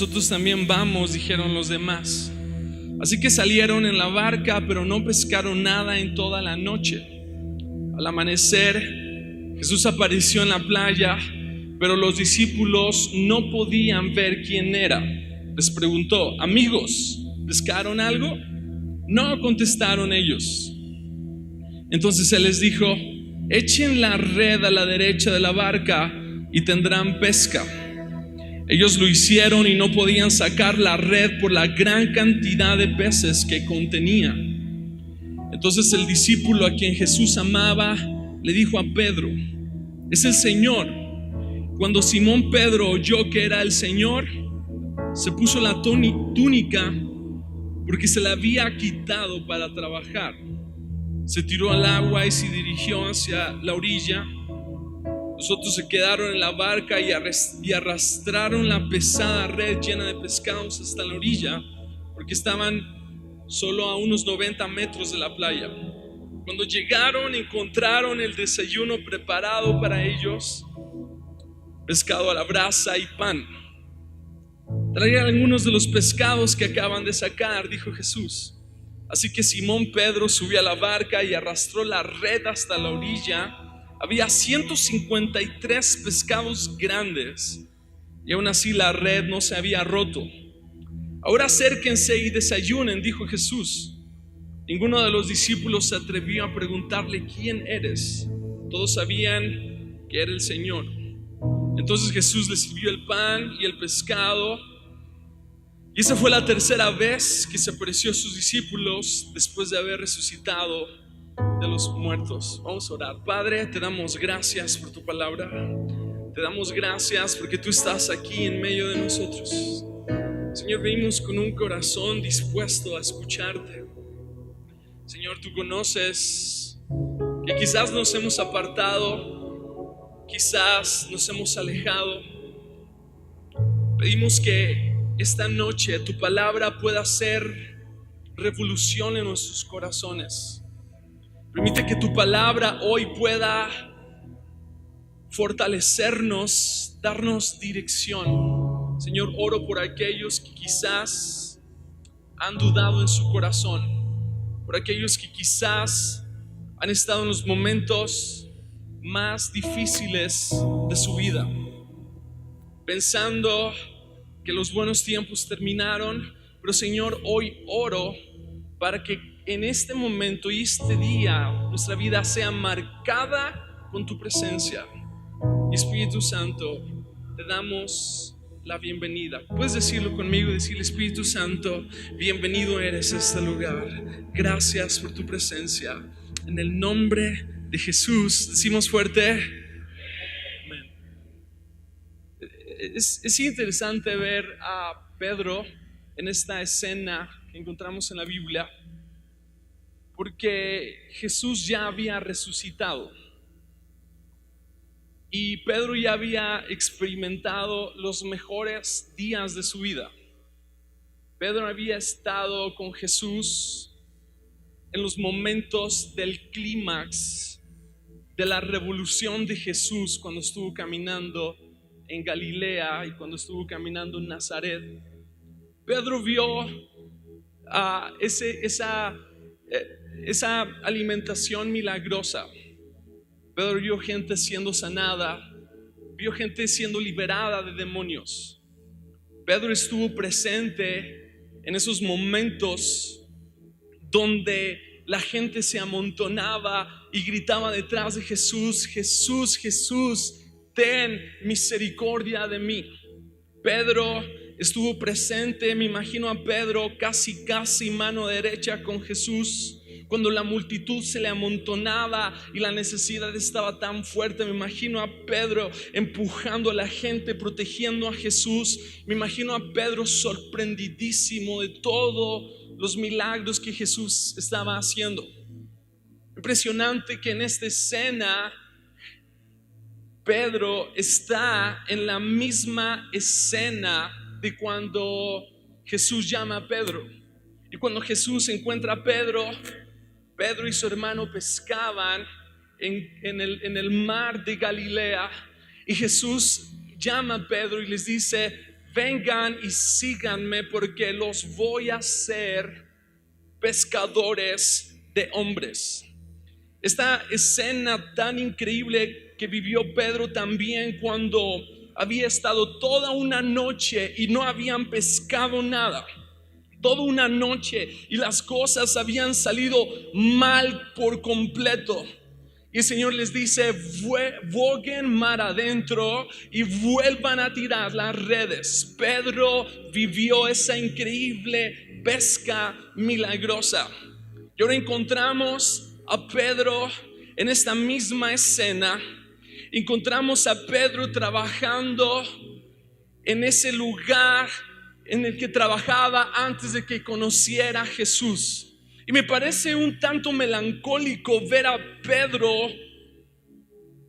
Nosotros también vamos, dijeron los demás. Así que salieron en la barca, pero no pescaron nada en toda la noche. Al amanecer, Jesús apareció en la playa, pero los discípulos no podían ver quién era. Les preguntó: amigos, ¿pescaron algo? No, contestaron ellos. Entonces Él les dijo: echen la red a la derecha de la barca y tendrán pesca. Ellos lo hicieron y no podían sacar la red por la gran cantidad de peces que contenía. Entonces el discípulo a quien Jesús amaba le dijo a Pedro: es el Señor. Cuando Simón Pedro oyó que era el Señor, se puso la túnica porque se la había quitado para trabajar. Se tiró al agua y se dirigió hacia la orilla. Los otros se quedaron en la barca y arrastraron la pesada red llena de pescados hasta la orilla, porque estaban solo a unos 90 metros de la playa. Cuando llegaron, encontraron el desayuno preparado para ellos: pescado a la brasa y pan. Traigan algunos de los pescados que acaban de sacar, dijo Jesús. Así que Simón Pedro subió a la barca y arrastró la red hasta la orilla. Había 153 pescados grandes y aún así la red no se había roto. Ahora acérquense y desayunen, dijo Jesús. Ninguno de los discípulos se atrevió a preguntarle: ¿quién eres? Todos sabían que era el Señor. Entonces Jesús les sirvió el pan y el pescado. Y esa fue la tercera vez que se apareció a sus discípulos después de haber resucitado de los muertos. Vamos a orar. Padre, te damos gracias por tu palabra. Te damos gracias porque tú estás aquí en medio de nosotros. Señor, venimos con un corazón dispuesto a escucharte. Señor, tú conoces que quizás nos hemos apartado, quizás nos hemos alejado. Pedimos que esta noche tu palabra pueda hacer revolución en nuestros corazones. Permite que tu palabra hoy pueda fortalecernos, darnos dirección. Señor, oro por aquellos que quizás han dudado en su corazón, por aquellos que quizás han estado en los momentos más difíciles de su vida, pensando que los buenos tiempos terminaron. Pero Señor, hoy oro para que en este momento y este día nuestra vida sea marcada con tu presencia. Espíritu Santo, te damos la bienvenida. Puedes decirlo conmigo y decirle: Espíritu Santo, bienvenido eres a este lugar. Gracias por tu presencia. En el nombre de Jesús decimos fuerte: amén. Es interesante ver a Pedro en esta escena que encontramos en la Biblia, porque Jesús ya había resucitado y Pedro ya había experimentado los mejores días de su vida. Pedro había estado con Jesús en los momentos del clímax de la revolución de Jesús, cuando estuvo caminando en Galilea y cuando estuvo caminando en Nazaret. Pedro vio esa alimentación milagrosa. Pedro vio gente siendo sanada, vio gente siendo liberada de demonios. Pedro estuvo presente en esos momentos donde la gente se amontonaba y gritaba detrás de Jesús: Jesús, Jesús, ten misericordia de mí. Pedro estuvo presente. Me imagino a Pedro casi mano derecha con Jesús, cuando la multitud se le amontonaba y la necesidad estaba tan fuerte. Me imagino a Pedro empujando a la gente, protegiendo a Jesús. Me imagino a Pedro sorprendidísimo de todos los milagros que Jesús estaba haciendo. Impresionante que en esta escena Pedro está en la misma escena de cuando Jesús llama a Pedro. Y cuando Jesús encuentra a Pedro y su hermano pescaban en el mar de Galilea, y Jesús llama a Pedro y les dice: vengan y síganme porque los voy a hacer pescadores de hombres. Esta escena tan increíble que vivió Pedro también cuando había estado toda una noche y no habían pescado nada. Toda una noche y las cosas habían salido mal por completo. Y el Señor les dice: boguen mar adentro y vuelvan a tirar las redes. Pedro vivió esa increíble pesca milagrosa. Y ahora encontramos a Pedro en esta misma escena. Encontramos a Pedro trabajando en ese lugar en el que trabajaba antes de que conociera a Jesús. Y me parece un tanto melancólico ver a Pedro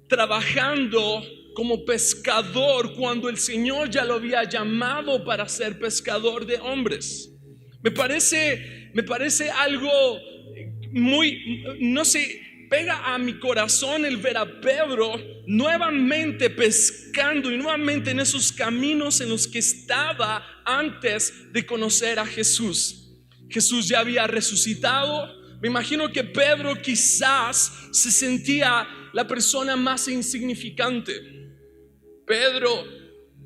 trabajando como pescador cuando el Señor ya lo había llamado para ser pescador de hombres. Me parece algo muy, no sé, pega a mi corazón el ver a Pedro nuevamente pescando y nuevamente en esos caminos en los que estaba antes de conocer a Jesús. Jesús ya había resucitado. Me imagino que Pedro quizás se sentía la persona más insignificante. Pedro,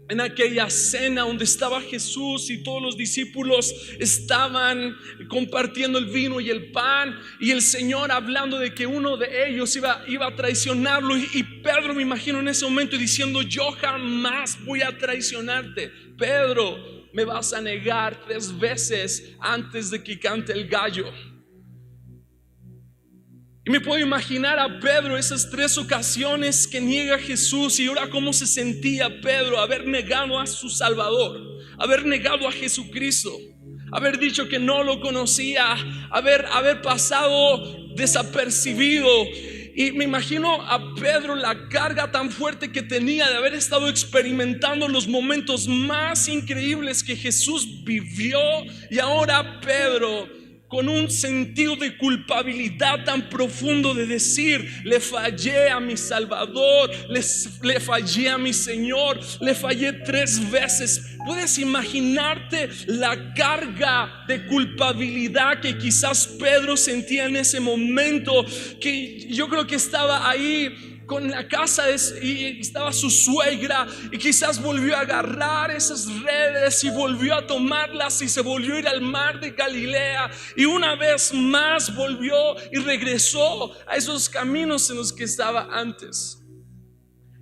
en aquella cena donde estaba Jesús y todos los discípulos estaban compartiendo el vino y el pan, y el Señor hablando de que uno de ellos iba a traicionarlo, y Pedro, me imagino en ese momento diciendo: yo jamás voy a traicionarte. Pedro, me vas a negar 3 veces antes de que cante el gallo. Y me puedo imaginar a Pedro esas 3 ocasiones que niega a Jesús, y ahora cómo se sentía Pedro haber negado a su Salvador, haber negado a Jesucristo, haber dicho que no lo conocía, haber pasado desapercibido. Y me imagino a Pedro la carga tan fuerte que tenía de haber estado experimentando los momentos más increíbles que Jesús vivió, y ahora Pedro con un sentido de culpabilidad tan profundo de decir: le fallé a mi Salvador, le fallé a mi Señor, le fallé 3 veces. ¿Puedes imaginarte la carga de culpabilidad que quizás Pedro sentía en ese momento? Que yo creo que estaba ahí con la casa y estaba su suegra, y quizás volvió a agarrar esas redes y volvió a tomarlas y se volvió a ir al mar de Galilea, y una vez más volvió y regresó a esos caminos en los que estaba antes.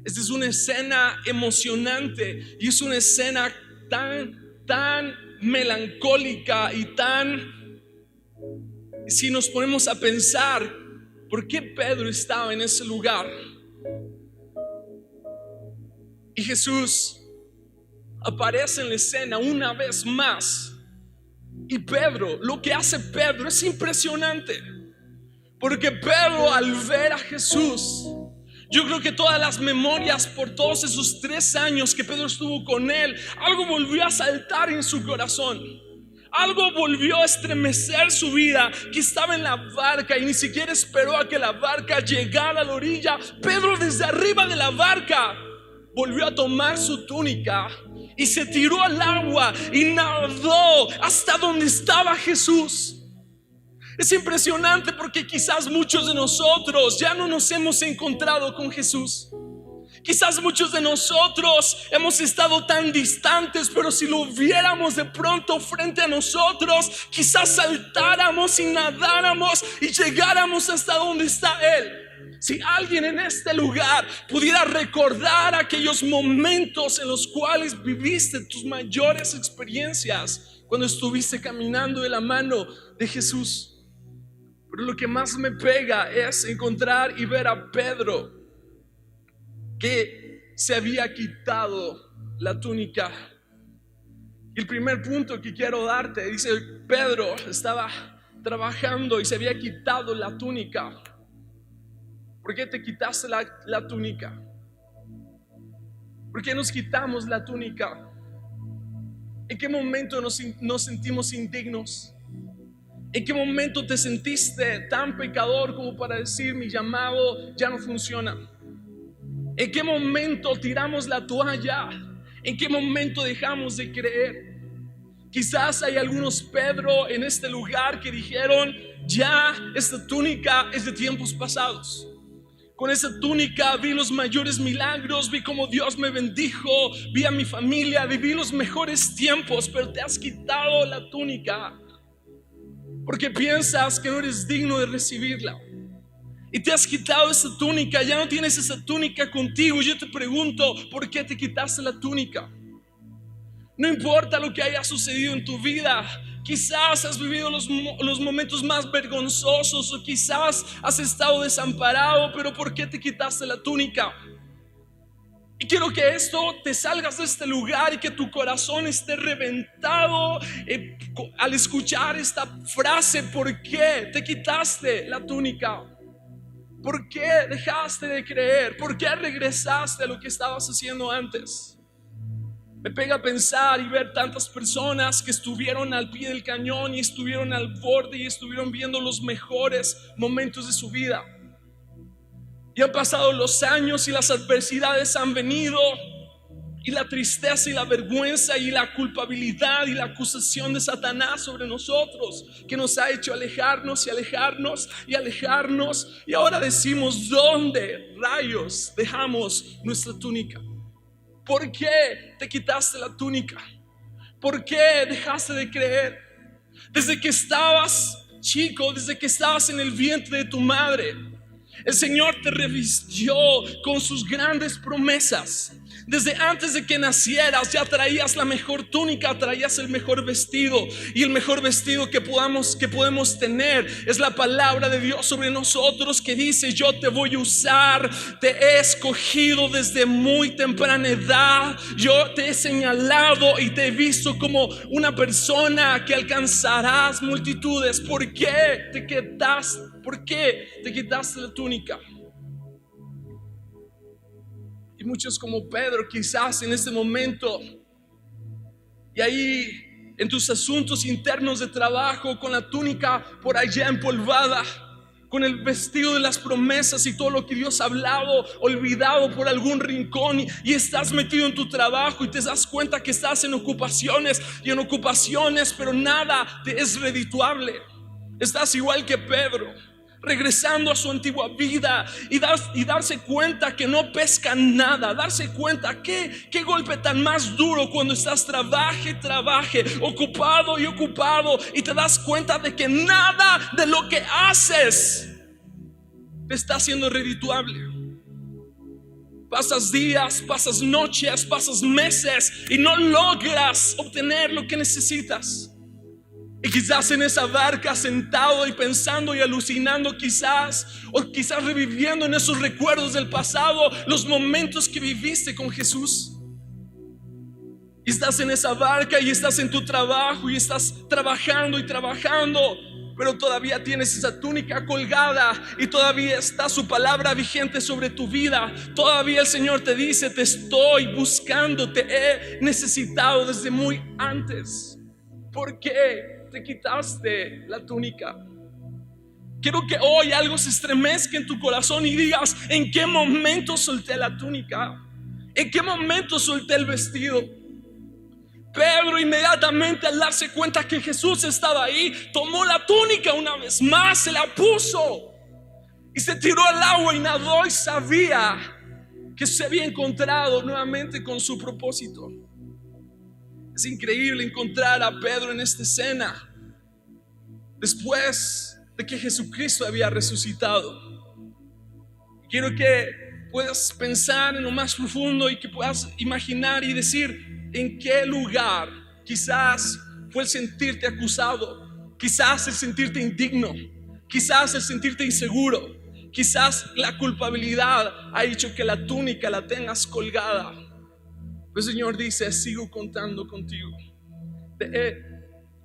Esta es una escena emocionante y es una escena tan melancólica y tan, si nos ponemos a pensar, ¿por qué Pedro estaba en ese lugar? Y Jesús aparece en la escena una vez más. Y Pedro, lo que hace Pedro es impresionante, porque Pedro, al ver a Jesús, yo creo que todas las memorias por todos esos 3 años que Pedro estuvo con él, algo volvió a saltar en su corazón. Algo volvió a estremecer su vida, que estaba en la barca y ni siquiera esperó a que la barca llegara a la orilla. Pedro, desde arriba de la barca, volvió a tomar su túnica y se tiró al agua y nadó hasta donde estaba Jesús. Es impresionante porque quizás muchos de nosotros ya no nos hemos encontrado con Jesús. Quizás muchos de nosotros hemos estado tan distantes, pero si lo viéramos de pronto frente a nosotros, quizás saltáramos y nadáramos y llegáramos hasta donde está Él. Si alguien en este lugar pudiera recordar aquellos momentos en los cuales viviste tus mayores experiencias, cuando estuviste caminando de la mano de Jesús. Pero lo que más me pega es encontrar y ver a Pedro, que se había quitado la túnica. Y el primer punto que quiero darte, dice: Pedro estaba trabajando y se había quitado la túnica. ¿Por qué te quitaste la túnica? ¿Por qué nos quitamos la túnica? ¿En qué momento nos sentimos indignos? ¿En qué momento te sentiste tan pecador como para decir: mi llamado ya no funciona? ¿En qué momento tiramos la toalla? ¿En qué momento dejamos de creer? Quizás hay algunos Pedro en este lugar que dijeron: ya esta túnica es de tiempos pasados. Con esa túnica vi los mayores milagros, vi cómo Dios me bendijo, vi a mi familia, viví los mejores tiempos, pero te has quitado la túnica porque piensas que no eres digno de recibirla. Y te has quitado esa túnica, ya no tienes esa túnica contigo. Yo te pregunto, ¿por qué te quitaste la túnica? No importa lo que haya sucedido en tu vida, quizás has vivido los momentos más vergonzosos, o quizás has estado desamparado, pero ¿por qué te quitaste la túnica? Y quiero que esto te salgas de este lugar y que tu corazón esté reventado al escuchar esta frase: ¿por qué te quitaste la túnica? ¿Por qué dejaste de creer? ¿Por qué regresaste a lo que estabas haciendo antes? Me pega a pensar y ver tantas personas que estuvieron al pie del cañón y estuvieron al borde y estuvieron viendo los mejores momentos de su vida. Y han pasado los años y las adversidades han venido, y la tristeza y la vergüenza y la culpabilidad y la acusación de Satanás sobre nosotros, que nos ha hecho alejarnos y alejarnos y alejarnos. Y ahora decimos: ¿dónde rayos dejamos nuestra túnica? ¿Por qué te quitaste la túnica? ¿Por qué dejaste de creer? Desde que estabas chico, desde que estabas en el vientre de tu madre, el Señor te revistió con sus grandes promesas. Desde antes de que nacieras ya traías la mejor túnica, traías el mejor vestido. Y el mejor vestido que podemos tener es la palabra de Dios sobre nosotros, que dice: yo te voy a usar, te he escogido desde muy temprana edad, yo te he señalado y te he visto como una persona que alcanzarás multitudes. ¿Por qué te quitaste la túnica? Y muchos como Pedro quizás en este momento, y ahí en tus asuntos internos de trabajo, con la túnica por allá empolvada, con el vestido de las promesas y todo lo que Dios ha hablado olvidado por algún rincón, y estás metido en tu trabajo y te das cuenta que estás en ocupaciones y en ocupaciones, pero nada te es redituable. Estás igual que Pedro, regresando a su antigua vida, y darse cuenta que no pesca nada. Darse cuenta qué golpe tan más duro cuando estás trabaje, ocupado y ocupado, y te das cuenta de que nada de lo que haces te está haciendo redituable. Pasas días, pasas noches, pasas meses y no logras obtener lo que necesitas. Y quizás en esa barca sentado y pensando y alucinando, quizás reviviendo en esos recuerdos del pasado los momentos que viviste con Jesús. Y estás en esa barca y estás en tu trabajo y estás trabajando y trabajando, pero todavía tienes esa túnica colgada y todavía está su palabra vigente sobre tu vida. Todavía el Señor te dice: te estoy buscando, te he necesitado desde muy antes. ¿Por qué te quitaste la túnica? Quiero que hoy algo se estremezca en tu corazón y digas: ¿en qué momento solté la túnica? ¿En qué momento solté el vestido? Pedro, inmediatamente al darse cuenta que Jesús estaba ahí, tomó la túnica una vez más, se la puso y se tiró al agua y nadó, y sabía que se había encontrado nuevamente con su propósito. Es increíble encontrar a Pedro en esta escena después de que Jesucristo había resucitado. Quiero que puedas pensar en lo más profundo y que puedas imaginar y decir: ¿en qué lugar quizás fue el sentirte acusado? Quizás el sentirte indigno, quizás el sentirte inseguro, quizás la culpabilidad ha hecho que la túnica la tengas colgada. Pero el Señor dice: sigo contando contigo. Te he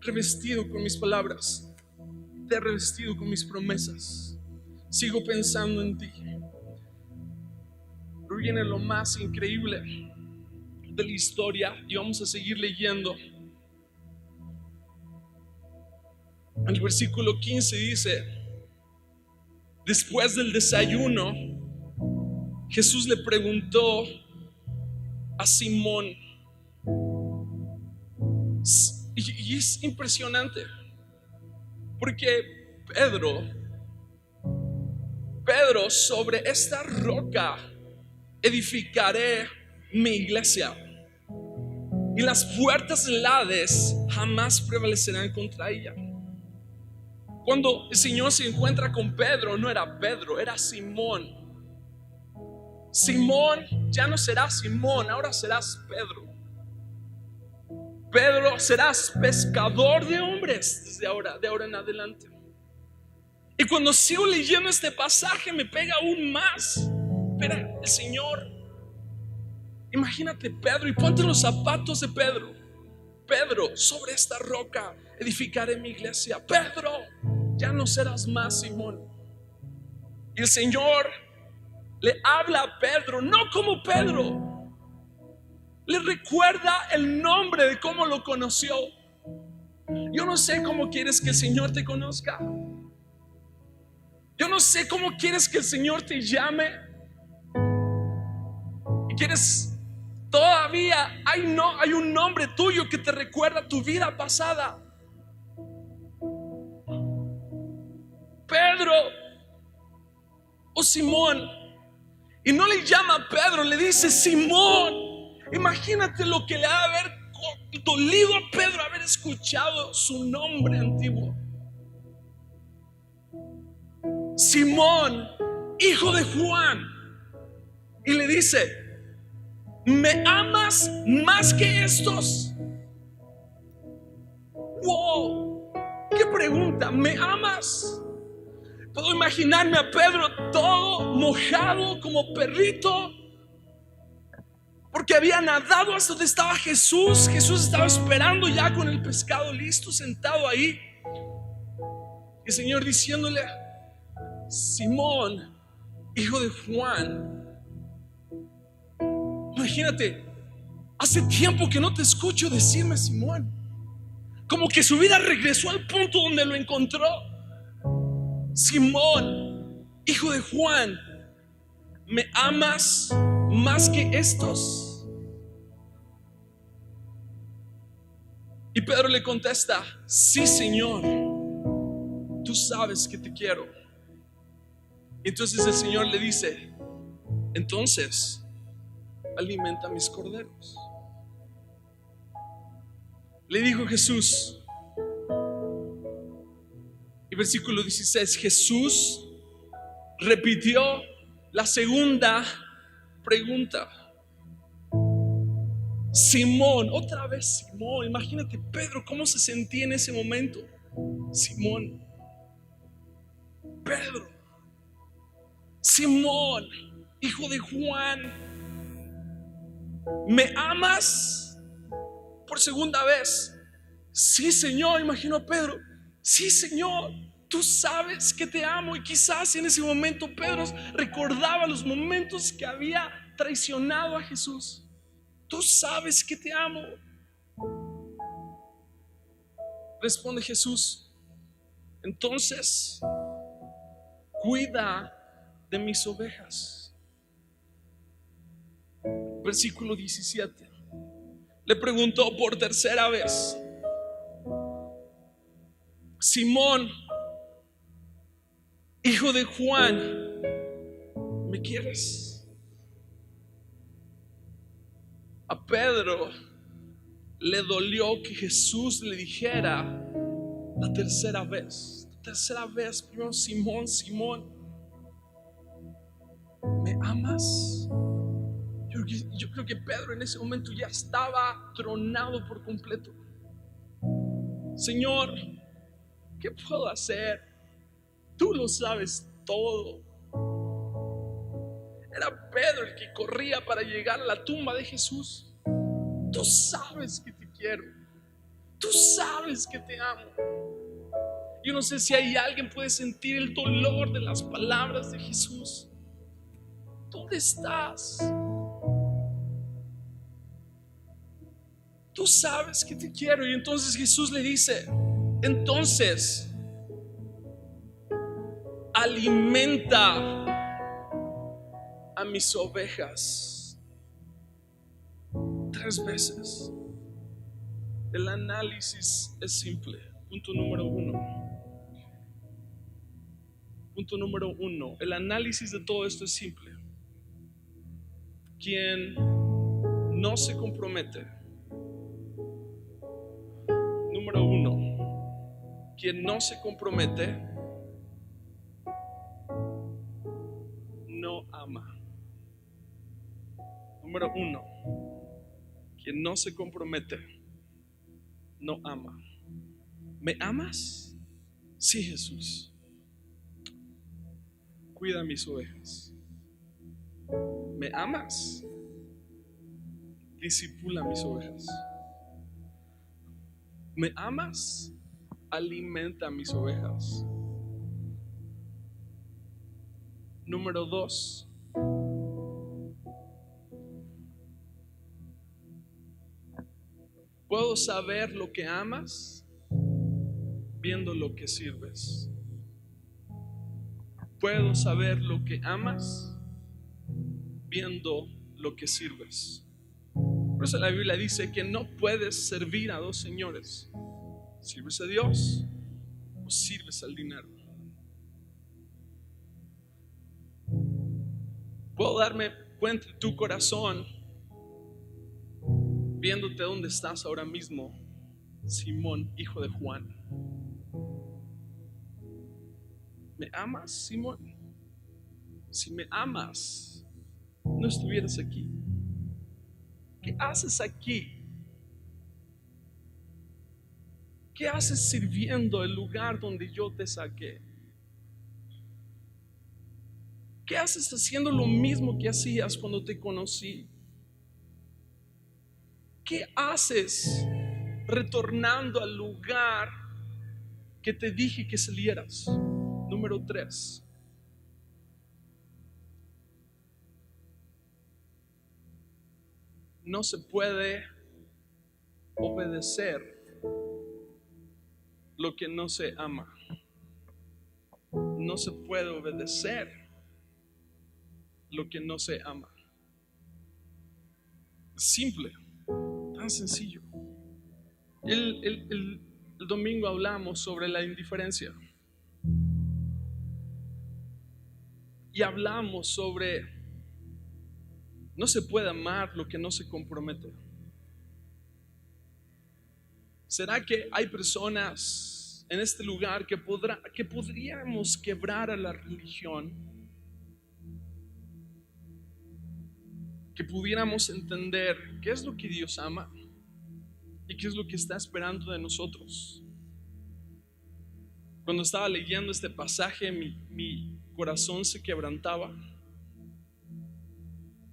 revestido con mis palabras, te he revestido con mis promesas. Sigo pensando en ti. Pero viene lo más increíble de la historia y vamos a seguir leyendo. En el versículo 15 dice: después del desayuno, Jesús le preguntó a Simón: Y es impresionante, porque Pedro, sobre esta roca edificaré mi iglesia, y las puertas del Hades jamás prevalecerán contra ella. Cuando el Señor se encuentra con Pedro, no era Pedro, era Simón. Simón, ya no serás Simón, ahora serás Pedro. Pedro, serás pescador de hombres desde ahora, de ahora en adelante. Y cuando sigo leyendo este pasaje me pega aún más. Espera, el Señor, imagínate Pedro, y ponte los zapatos de Pedro. Pedro, sobre esta roca edificaré mi iglesia. Pedro, ya no serás más Simón. Y el Señor le habla a Pedro, no como Pedro, le recuerda el nombre de cómo lo conoció. Yo no sé cómo quieres que el Señor te conozca. Yo no sé cómo quieres que el Señor te llame. Y quieres, todavía hay un nombre tuyo que te recuerda tu vida pasada. Pedro o Simón. Y no le llama Pedro, le dice Simón. Imagínate lo que le ha de haber dolido a Pedro haber escuchado su nombre antiguo. Simón, hijo de Juan. Y le dice, ¿me amas más que estos? Wow, qué pregunta. ¿Me amas? Puedo imaginarme a Pedro todo mojado como perrito, porque había nadado hasta donde estaba Jesús. Jesús estaba esperando ya con el pescado listo, sentado ahí. Y el Señor diciéndole, Simón, hijo de Juan. Imagínate, hace tiempo que no te escucho decirme Simón. Como que su vida regresó al punto donde lo encontró. Simón, hijo de Juan, ¿me amas más que estos? Y Pedro le contesta, sí, Señor, tú sabes que te quiero. Entonces el Señor le dice, entonces alimenta mis corderos. Le dijo Jesús. Y versículo 16, Jesús repitió la segunda pregunta. Simón, otra vez Simón. Imagínate Pedro cómo se sentía en ese momento. Simón, Pedro, Simón, hijo de Juan, ¿me amas? Por segunda vez, sí, Señor. Imagino a Pedro, sí, Señor, tú sabes que te amo. Y quizás en ese momento Pedro recordaba los momentos que había traicionado a Jesús. Tú sabes que te amo. Responde Jesús, entonces cuida de mis ovejas. Versículo 17. Le preguntó por tercera vez, Simón, hijo de Juan, ¿me quieres? A Pedro le dolió que Jesús le dijera la tercera vez, primero, Simón, Simón, ¿me amas? Yo creo que Pedro en ese momento ya estaba tronado por completo. Señor, ¿qué puedo hacer? Tú lo sabes todo. Era Pedro el que corría para llegar a la tumba de Jesús. Tú sabes que te quiero. Tú sabes que te amo. Yo no sé si hay alguien que puede sentir el dolor de las palabras de Jesús. ¿Dónde estás? Tú sabes que te quiero. Y entonces Jesús le dice, entonces alimenta a mis ovejas. 3 veces. El análisis es simple. Punto número uno. Punto número uno. El análisis de todo esto es simple. Quien no se compromete, número uno, quien no se compromete no ama. Número uno, quien no se compromete no ama. ¿Me amas? Sí, Jesús. Cuida mis ovejas. ¿Me amas? Discipula mis ovejas. ¿Me amas? Alimenta mis ovejas. Número dos, puedo saber lo que amas viendo lo que sirves. Puedo saber lo que amas viendo lo que sirves. Por eso la Biblia dice que no puedes servir a dos señores. ¿Sirves a Dios o sirves al dinero? Puedo darme cuenta de tu corazón viéndote dónde estás ahora mismo, Simón, hijo de Juan. ¿Me amas, Simón? Si me amas, no estuvieras aquí. ¿Qué haces aquí? ¿Qué haces sirviendo el lugar donde yo te saqué? ¿Qué haces haciendo lo mismo que hacías cuando te conocí? ¿Qué haces retornando al lugar que te dije que salieras? Número 3. No se puede obedecer lo que no se ama. No se puede obedecer lo que no se ama. Simple, tan sencillo. El domingo hablamos sobre la indiferencia y hablamos sobre no se puede amar lo que no se compromete. ¿Será que hay personas en este lugar que podríamos quebrar a la religión? Que pudiéramos entender qué es lo que Dios ama y qué es lo que está esperando de nosotros. Cuando estaba leyendo este pasaje, mi corazón se quebrantaba,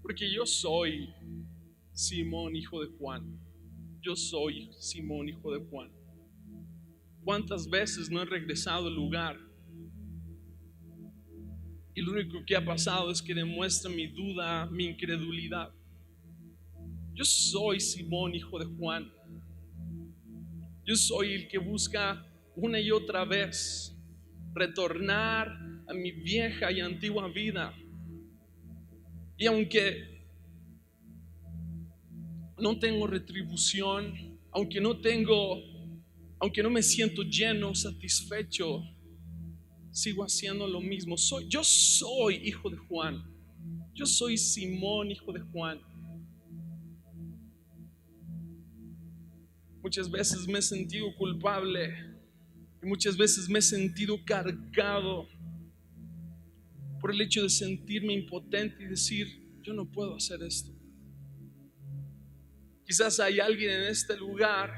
porque yo soy Simón, hijo de Juan. Yo soy Simón, hijo de Juan. ¿Cuántas veces no he regresado al lugar? Y lo único que ha pasado es que demuestra mi duda, mi incredulidad. Yo soy Simón, hijo de Juan. Yo soy el que busca una y otra vez retornar a mi vieja y antigua vida. Y aunque no tengo retribución, aunque no me siento lleno, satisfecho, sigo haciendo lo mismo. Yo soy hijo de Juan. Yo soy Simón, hijo de Juan. Muchas veces me he sentido culpable y muchas veces me he sentido cargado por el hecho de sentirme impotente y decir, yo no puedo hacer esto. Quizás hay alguien en este lugar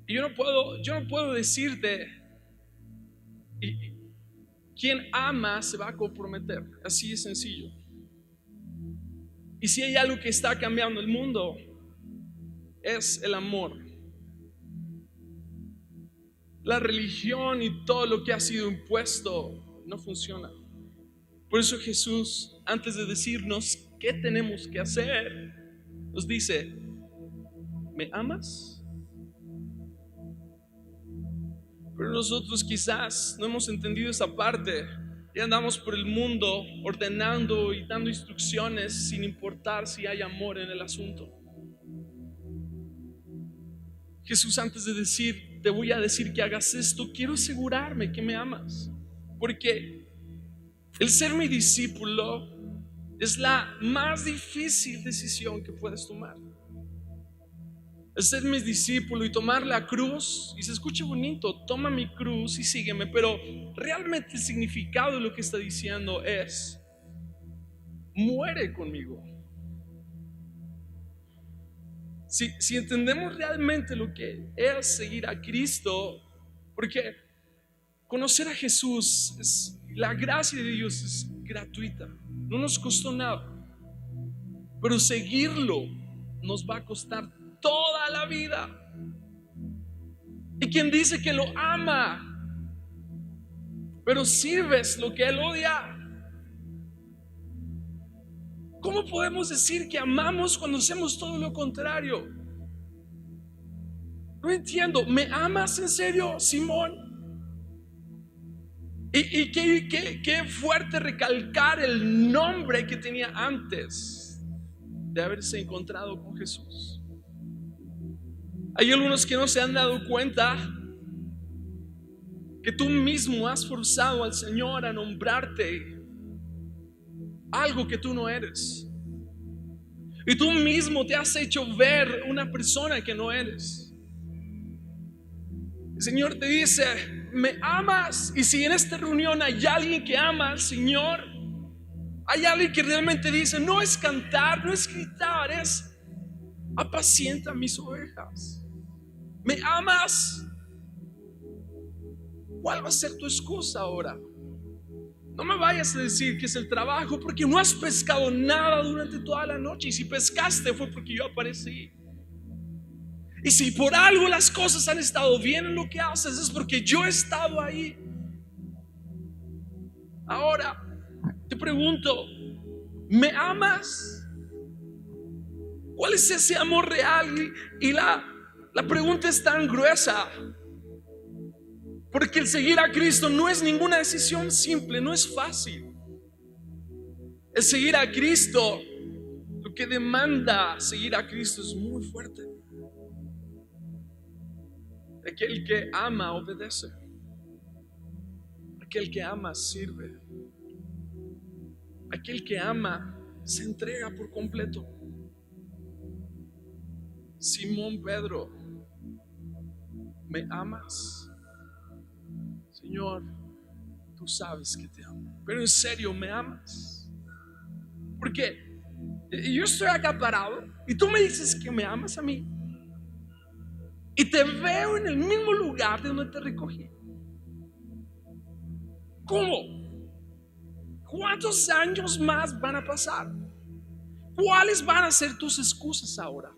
y yo no puedo decirte, quien ama se va a comprometer, así de sencillo. Y si hay algo que está cambiando el mundo, es el amor. La religión y todo lo que ha sido impuesto no funciona. Por eso Jesús, antes de decirnos qué tenemos que hacer, nos dice, ¿me amas? Pero nosotros quizás no hemos entendido esa parte y andamos por el mundo ordenando y dando instrucciones sin importar si hay amor en el asunto. Jesús, antes de decir, te voy a decir que hagas esto, quiero asegurarme que me amas. Porque el ser mi discípulo es la más difícil decisión que puedes tomar. El ser mi discípulo y tomar la cruz, y se escucha bonito, toma mi cruz y sígueme, pero realmente el significado de lo que está diciendo es: muere conmigo. Si entendemos realmente lo que es seguir a Cristo, porque conocer a Jesús, la gracia de Dios es gratuita, no nos costó nada, pero seguirlo nos va a costar toda la vida. Y quien dice que lo ama, pero sirves lo que Él odia, ¿cómo podemos decir que amamos cuando hacemos todo lo contrario? No entiendo. ¿Me amas en serio, Simón? Y qué fuerte recalcar el nombre que tenía antes de haberse encontrado con Jesús. Hay algunos que no se han dado cuenta que tú mismo has forzado al Señor a nombrarte algo que tú no eres, y tú mismo te has hecho ver una persona que no eres. El Señor te dice: ¿me amas? Y si en esta reunión hay alguien que ama al Señor, hay alguien que realmente dice: no es cantar, no es gritar, es apacienta mis ovejas. ¿Me amas? ¿Cuál va a ser tu excusa ahora? No me vayas a decir que es el trabajo, porque no has pescado nada durante toda la noche. Y si pescaste fue porque yo aparecí. Y si por algo las cosas han estado bien en lo que haces, es porque yo he estado ahí. Ahora te pregunto: ¿me amas? ¿Cuál es ese amor real? Y la pregunta es tan gruesa, porque el seguir a Cristo no es ninguna decisión simple, no es fácil. El seguir a Cristo, lo que demanda seguir a Cristo es muy fuerte. Aquel que ama obedece. Aquel que ama sirve. Aquel que ama se entrega por completo. Simón Pedro, ¿me amas? Señor, tú sabes que te amo, pero en serio, ¿me amas? Porque yo estoy acá parado y tú me dices que me amas a mí, y te veo en el mismo lugar de donde te recogí. ¿Cómo? ¿Cuántos años más van a pasar? ¿Cuáles van a ser tus excusas ahora?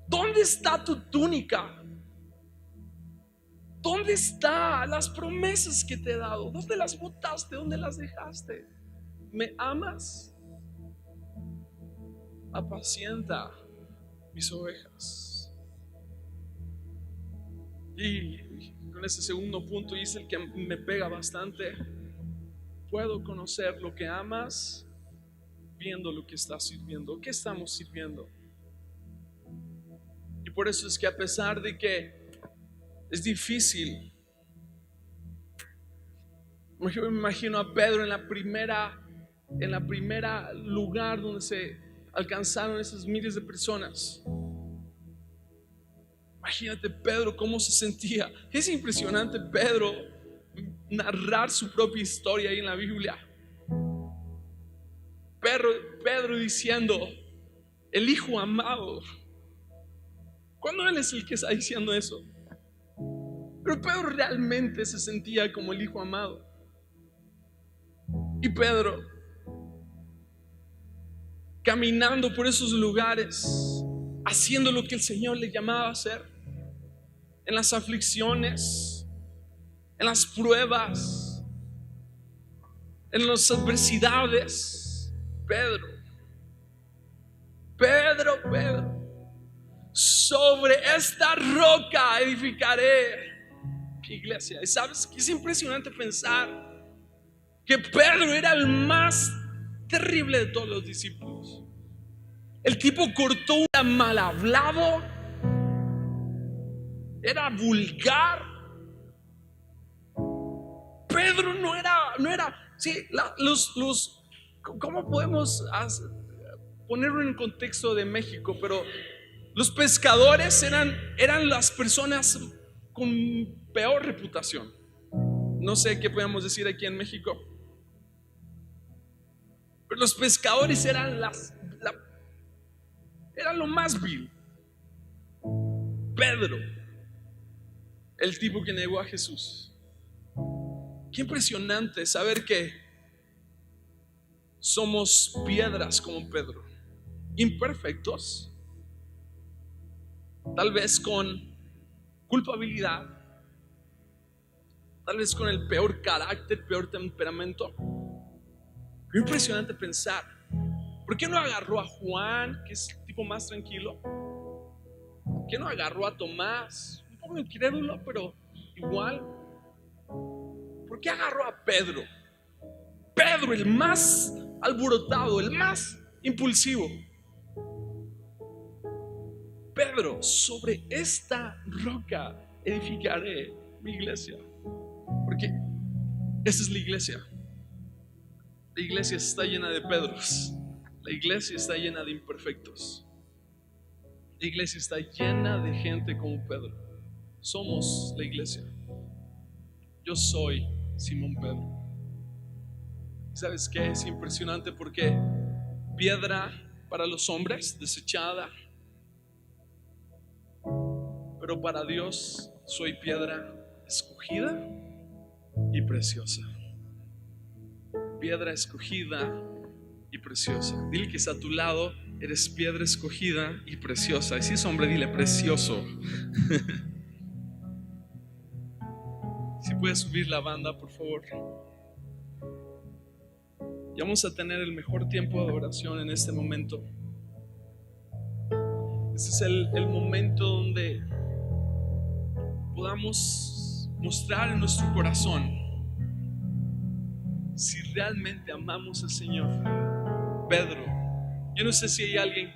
¿Dónde está tu túnica? ¿Dónde están las promesas que te he dado? ¿Dónde las botaste? ¿Dónde las dejaste? ¿Me amas? Apacienta mis ovejas. Y con ese segundo punto, y es el que me pega bastante: puedo conocer lo que amas viendo lo que estás sirviendo. ¿Qué estamos sirviendo? Y por eso es que, a pesar de que es difícil, yo me imagino a Pedro en la primera lugar donde se alcanzaron esas miles de personas. Imagínate Pedro cómo se sentía. Es impresionante Pedro narrar su propia historia ahí en la Biblia. Pedro diciendo: el Hijo amado. ¿Cuándo él es el que está diciendo eso? Pero Pedro realmente se sentía como el Hijo amado. Y Pedro, caminando por esos lugares, haciendo lo que el Señor le llamaba a hacer, en las aflicciones, en las pruebas, en las adversidades. Pedro, sobre esta roca edificaré mi iglesia. Y sabes que es impresionante pensar que Pedro era el más terrible de todos los discípulos. El tipo cortó, era mal hablado, era vulgar. Pedro no era, sí, ¿cómo podemos ponerlo en contexto de México? Pero los pescadores eran las personas con peor reputación. No sé qué podemos decir aquí en México, pero los pescadores eran lo más vil. Pedro, el tipo que negó a Jesús. Qué impresionante saber que somos piedras como Pedro, imperfectos, tal vez con culpabilidad, tal vez con el peor carácter, peor temperamento. Qué impresionante pensar. ¿Por qué no agarró a Juan, que es el tipo más tranquilo? ¿Por qué no agarró a Tomás, un poco incrédulo, pero igual? ¿Por qué agarró a Pedro? Pedro, el más alborotado, el más impulsivo. Pedro, sobre esta roca edificaré mi iglesia. Porque esa es la iglesia. La iglesia está llena de Pedros. La iglesia está llena de imperfectos. La iglesia está llena de gente como Pedro. Somos la iglesia. Yo soy Simón Pedro. ¿Sabes qué? Es impresionante porque piedra para los hombres, desechada, pero para Dios soy piedra escogida y preciosa. Piedra escogida y preciosa. Dile que está a tu lado, eres piedra escogida y preciosa. Y si es hombre, dile precioso. Si puedes subir la banda, por favor. Y vamos a tener el mejor tiempo de adoración en este momento. Este es el momento donde podamos mostrar en nuestro corazón si realmente amamos al Señor. Pedro, yo no sé si hay alguien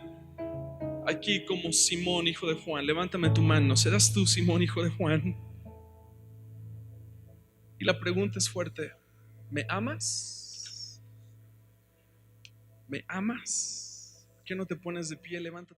aquí como Simón, hijo de Juan. Levántame tu mano. ¿Serás tú, Simón, hijo de Juan? Y la pregunta es fuerte. ¿Me amas? ¿Me amas? ¿Por qué no te pones de pie? Levántate.